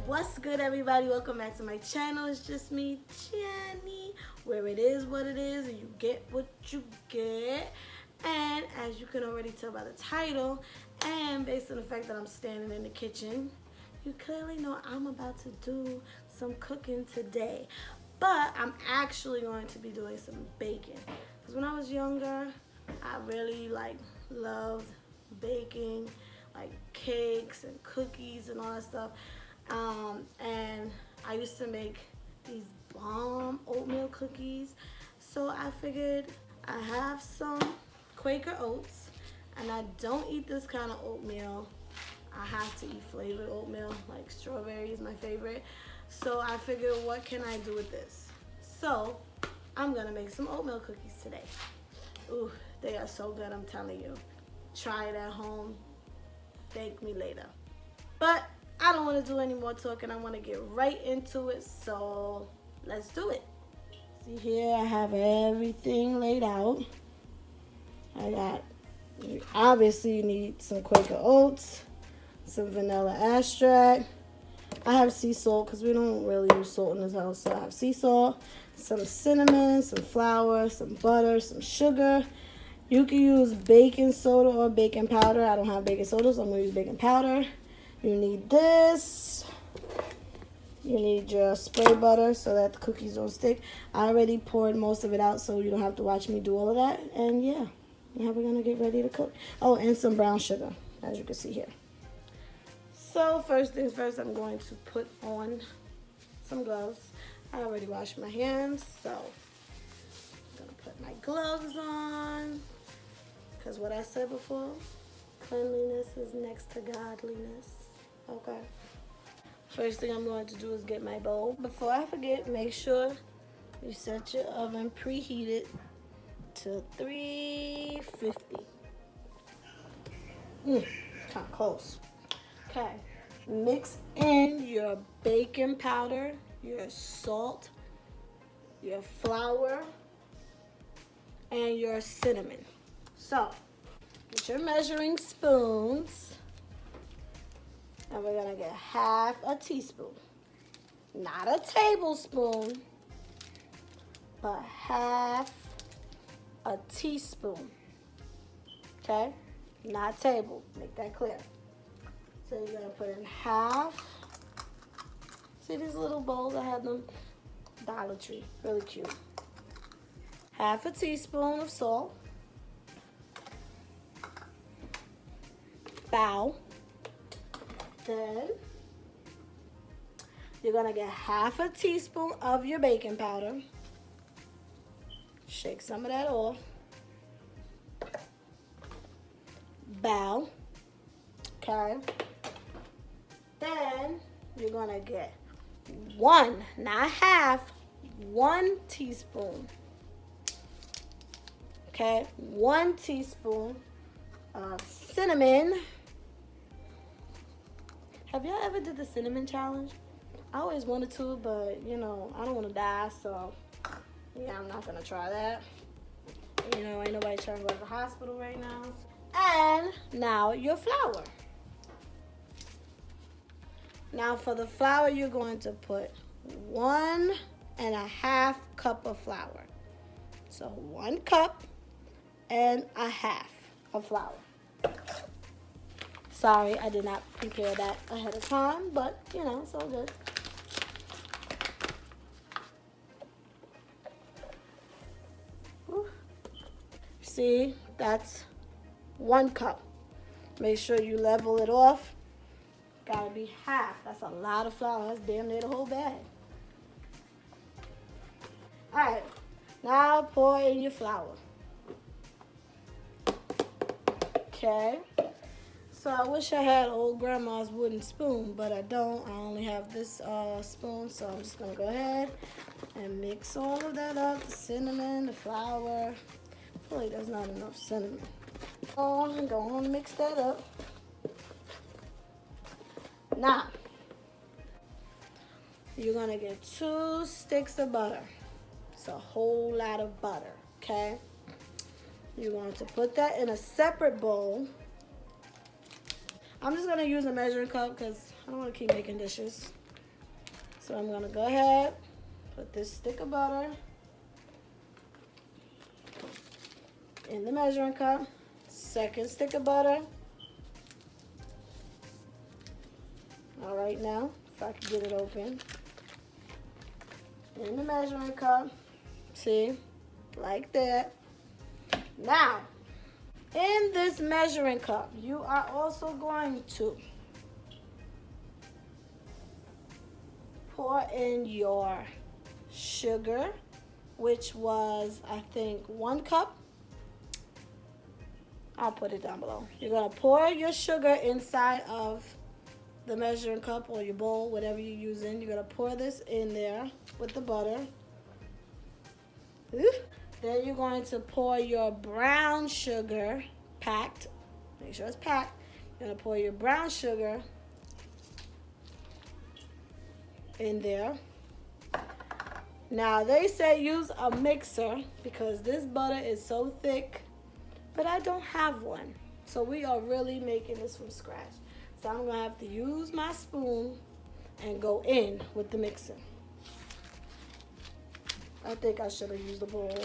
What's good, everybody? Welcome back to my channel. It's just me, Jenny, where it is what it is and you get what you get. And as you can already tell by the title and based on the fact that I'm standing in the kitchen, you clearly know I'm about to do some cooking today. But I'm actually going to be doing some baking. Because when I was younger, I really loved baking, like cakes and cookies and all that stuff. And I used to make these bomb oatmeal cookies. So I figured I have some Quaker oats, and I don't eat this kind of oatmeal. I have to eat flavored oatmeal, like strawberry is my favorite. So I figured, what can I do with this? So I'm gonna make some oatmeal cookies today. Ooh, they are so good, I'm telling you. Try it at home, thank me later. But I don't want to do any more talking. I want to get right into it. So let's do it. See here, I have everything laid out. Obviously you need some Quaker oats, some vanilla extract. I have sea salt because we don't really use salt in this house. So I have sea salt, some cinnamon, some flour, some butter, some sugar. You can use baking soda or baking powder. I don't have baking soda, so I'm going to use baking powder. You need this. You need your spray butter so that the cookies don't stick. I already poured most of it out so you don't have to watch me do all of that. And yeah, now we're going to get ready to cook. Oh, and some brown sugar, as you can see here. So first things first, I'm going to put on some gloves. I already washed my hands, so I'm going to put my gloves on. Because what I said before, cleanliness is next to godliness. Okay. First thing I'm going to do is get my bowl. Before I forget, make sure you set your oven preheated to 350. Kind of close. Okay. Mix in your baking powder, your salt, your flour, and your cinnamon. So, get your measuring spoons. And we're gonna get half a teaspoon. Not a tablespoon, but half a teaspoon. Okay? Not table. Make that clear. So you're gonna put in half. See these little bowls? I had them Dollar Tree. Really cute. Half a teaspoon of salt. Bow. Then you're gonna get half a teaspoon of your baking powder. Shake some of that off. Bow. Okay. Then you're gonna get one, not half, 1 teaspoon. Okay, 1 teaspoon of cinnamon. Have y'all ever did the cinnamon challenge? I always wanted to, but you know, I don't want to die, so yeah, I'm not gonna try that. You know, ain't nobody trying to go to the hospital right now. And now your flour. Now for the flour, you're going to put 1.5 cup of flour. So 1 cup and a half of flour. Sorry, I did not prepare that ahead of time, but you know, it's all good. See, that's 1 cup. Make sure you level it off. Gotta be half. That's a lot of flour. That's damn near the whole bag. All right, now pour in your flour. Okay. So I wish I had old grandma's wooden spoon, but I don't. I only have this spoon, so I'm just gonna go ahead and mix all of that up. The cinnamon, the flour. I feel like there's not enough cinnamon. Oh, I'm gonna mix that up. Now, you're gonna get 2 sticks of butter. It's a whole lot of butter, okay? You're going to put that in a separate bowl. I'm just going to use a measuring cup because I don't want to keep making dishes. So I'm gonna go ahead, put this stick of butter in the measuring cup. Second stick of butter. All right, now, if I can get it open. In the measuring cup. See, like that. Now, in this measuring cup, you are also going to pour in your sugar, which was, I think, 1 cup. I'll put it down below. You're gonna pour your sugar inside of the measuring cup or your bowl, whatever you're using. You're gonna pour this in there with the butter. Then you're going to pour your brown sugar, packed. Make sure it's packed. You're gonna pour your brown sugar in there. Now they say use a mixer because this butter is so thick, but I don't have one. So we are really making this from scratch. So I'm gonna have to use my spoon and go in with the mixer. I think I should have used a bowl.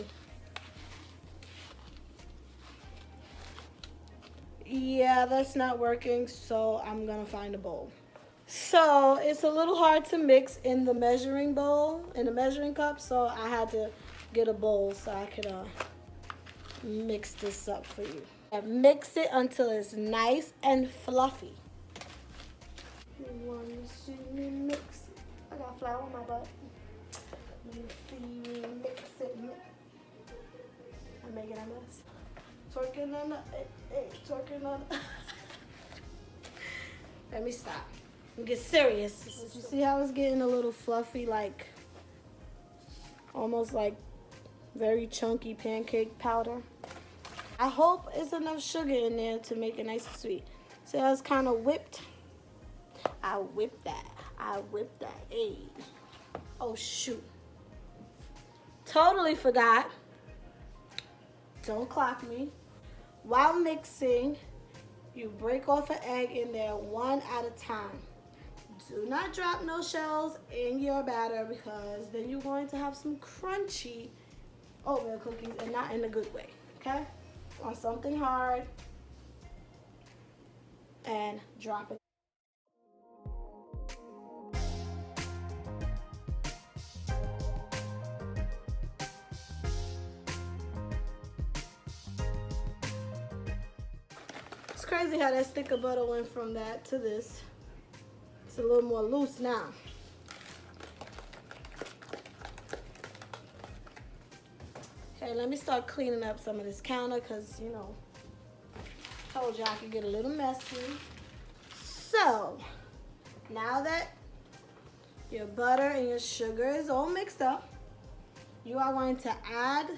Yeah, that's not working, so I'm gonna find a bowl. So it's a little hard to mix in the measuring bowl, in the measuring cup, so I had to get a bowl so I could mix this up for you. Mix it until it's nice and fluffy. You want to see me mix it? I got flour on my butt. Let me see me mix it. I'm making a mess. Twerking on the, twerking on the. Let me stop. And get serious. You see how it's getting a little fluffy, like almost like very chunky pancake powder? I hope it's enough sugar in there to make it nice and sweet. See how it's kind of whipped? I whipped that. I whipped that. Hey. Oh, shoot. Totally forgot. Don't clock me. While mixing, you break off an egg in there one at a time. Do not drop no shells in your batter because then you're going to have some crunchy oatmeal cookies and not in a good way, okay? On something hard and drop it. It's crazy how that stick of butter went from that to this. It's a little more loose now. Okay, let me start cleaning up some of this counter because, you know, told you I could get a little messy. So, now that your butter and your sugar is all mixed up, you are going to add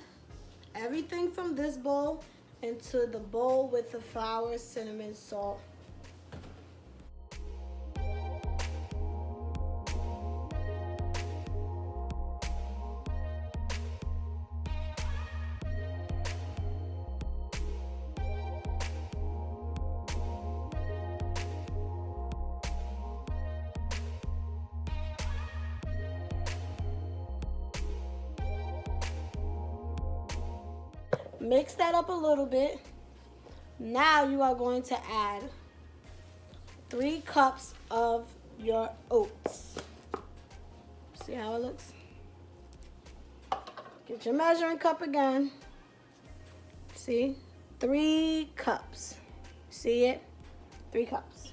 everything from this bowl into the bowl with the flour, cinnamon, salt. Mix that up a little bit. Now you are going to add 3 cups of your oats. See how it looks? Get your measuring cup again. See? 3 cups. See it? 3 cups.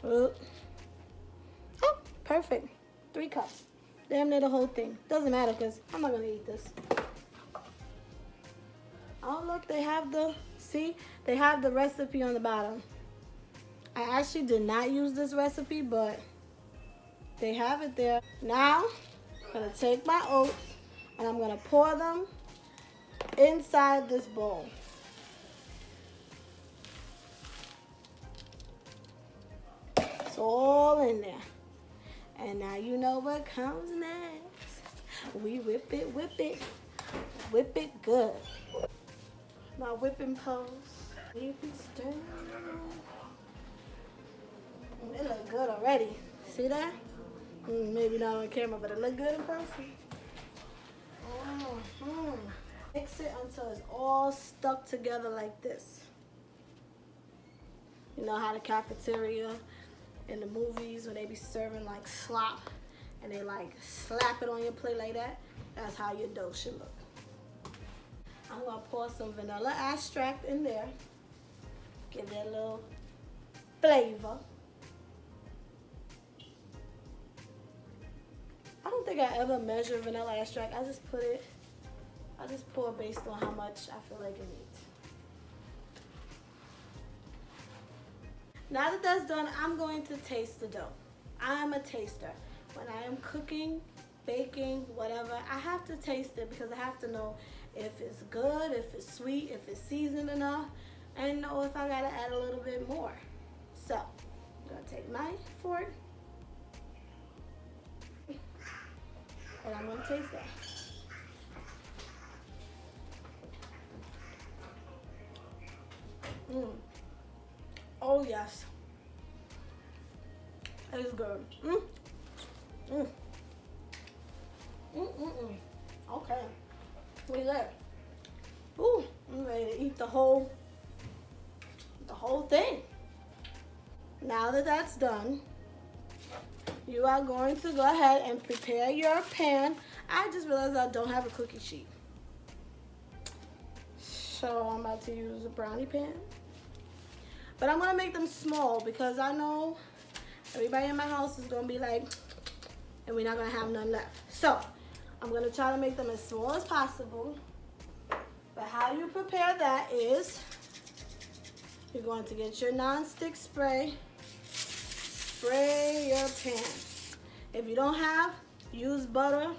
Oh, perfect. 3 cups. Damn near the whole thing. Doesn't matter because I'm not going to eat this. Oh, look, they have the, see? They have the recipe on the bottom. I actually did not use this recipe, but they have it there. Now, I'm going to take my oats and I'm going to pour them inside this bowl. It's all in there. And now you know what comes next. We whip it good. My whipping pose. You can stir. It look good already. See that? Maybe not on camera, but it look good in person. Mix it until it's all stuck together like this. You know how the cafeteria in the movies when they be serving like slop and they like slap it on your plate like that? That's how your dough should look. I'm gonna pour some vanilla extract in there. Give it a little flavor. I don't think I ever measure vanilla extract. I just pour based on how much I feel like it needs. Now that that's done, I'm going to taste the dough. I'm a taster. When I am cooking, baking, whatever, I have to taste it because I have to know if it's good, if it's sweet, if it's seasoned enough, and know if I gotta add a little bit more. So, I'm gonna take my fork, and I'm gonna taste that. Oh yes, it's good. Okay, look at that. Ooh, I'm ready to eat the whole thing. Now that that's done, you are going to go ahead and prepare your pan. I just realized I don't have a cookie sheet, so I'm about to use a brownie pan. But I'm gonna make them small because I know everybody in my house is gonna be like, and we're not gonna have none left. So I'm gonna try to make them as small as possible. But how you prepare that is you're going to get your non-stick spray, spray your pan. If you don't have, use butter,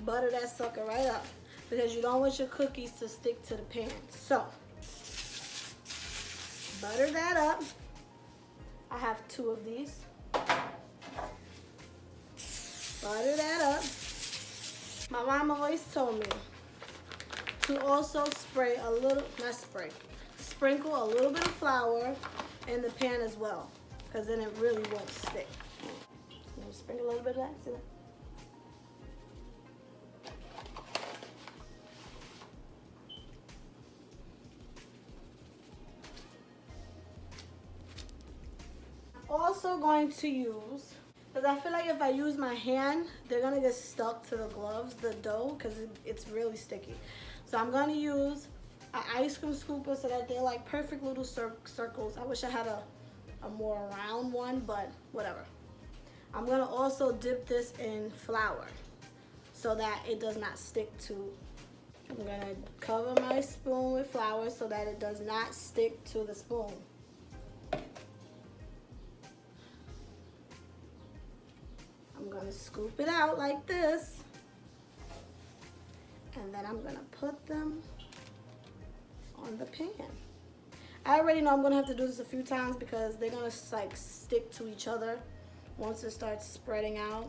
butter that sucker right up because you don't want your cookies to stick to the pan. So butter that up. I have 2 of these. Butter that up. My mom always told me to also spray a little, sprinkle a little bit of flour in the pan as well, because then it really won't stick. Sprinkle a little bit of that, see that? Also going to use, because I feel like if I use my hand, they're gonna get stuck to the gloves, the dough, because it's really sticky. So I'm gonna use an ice cream scooper so that they're like perfect little circles. I wish I had a more round one, but whatever. I'm gonna also dip this in flour so that it does not stick to. I'm gonna cover my spoon with flour so that it does not stick to the spoon. I'm gonna scoop it out like this, and then I'm gonna put them on the pan. I already know I'm gonna have to do this a few times because they're gonna like stick to each other once it starts spreading out.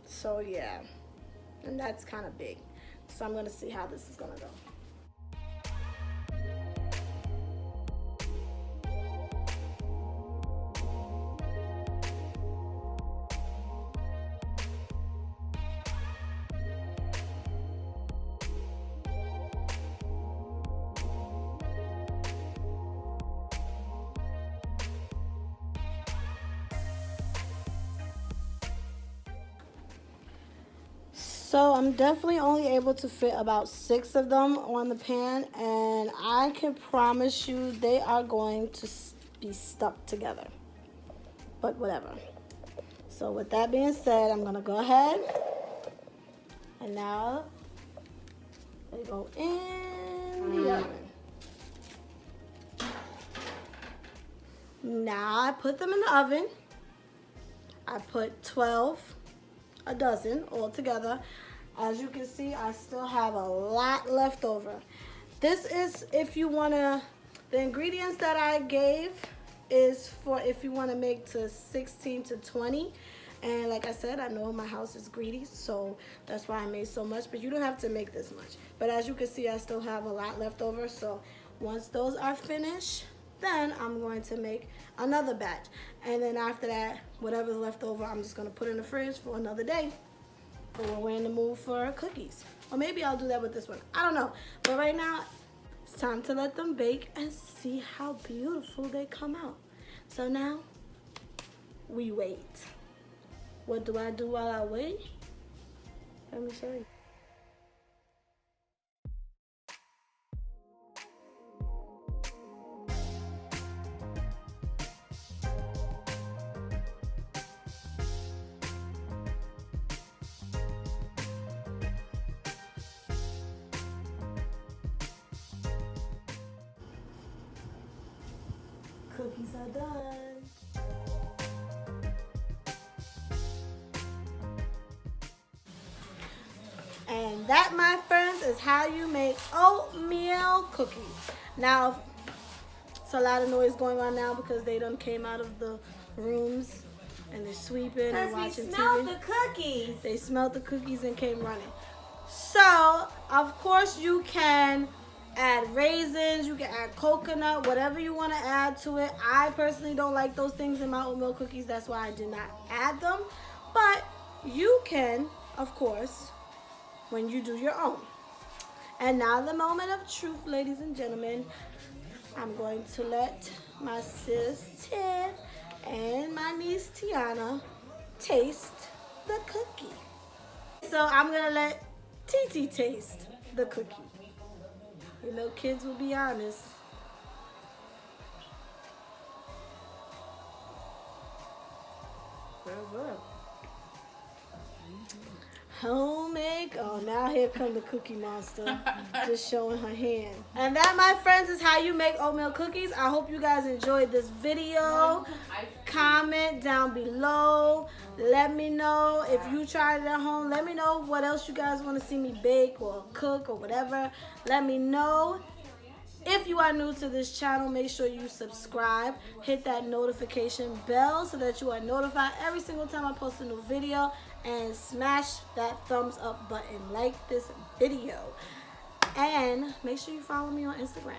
So yeah, and that's kind of big. So I'm gonna see how this is gonna go. So I'm definitely only able to fit about 6 of them on the pan, and I can promise you they are going to be stuck together, but whatever. So with that being said, I'm gonna go ahead, and now they go in the oven. Now I put them in the oven. I put 12, a dozen altogether. As you can see, I still have a lot left over. This is if you wanna, the ingredients that I gave is for if you wanna make to 16 to 20. And like I said, I know my house is greedy, so that's why I made so much. But you don't have to make this much. But as you can see, I still have a lot left over. So once those are finished, then I'm going to make another batch. And then after that, whatever's left over, I'm just going to put in the fridge for another day. Or when we're in the mood for cookies. Or maybe I'll do that with this one. I don't know. But right now, it's time to let them bake and see how beautiful they come out. So now, we wait. What do I do while I wait? Let me show you. Cookies are done. And that, my friends, is how you make oatmeal cookies. Now, it's a lot of noise going on now because they done came out of the rooms and they're sweeping and watching TV. They smelled the cookies. They smelled the cookies and came running. So, of course, you can add raisins, you can add coconut, whatever you want to add to it. I personally don't like those things in my oatmeal cookies. That's why I did not add them. But you can, of course, when you do your own. And now the moment of truth, ladies and gentlemen. I'm going to let my sis Tiff and my niece Tiana taste the cookie. So I'm going to let Titi taste the cookie. You know, kids will be honest. Well. Homemade. Oh, now here come the Cookie Monster, just showing her hand. And that, my friends, is how you make oatmeal cookies. I hope you guys enjoyed this video. Comment down below. Let me know if you tried it at home. Let me know what else you guys want to see me bake or cook or whatever. Let me know. If you are new to this channel, make sure you subscribe. Hit that notification bell so that you are notified every single time I post a new video. And smash that thumbs up button. Like this video. And make sure you follow me on Instagram.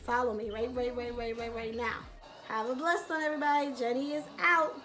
Follow me right now. Have a blessed one, everybody. Jenny is out.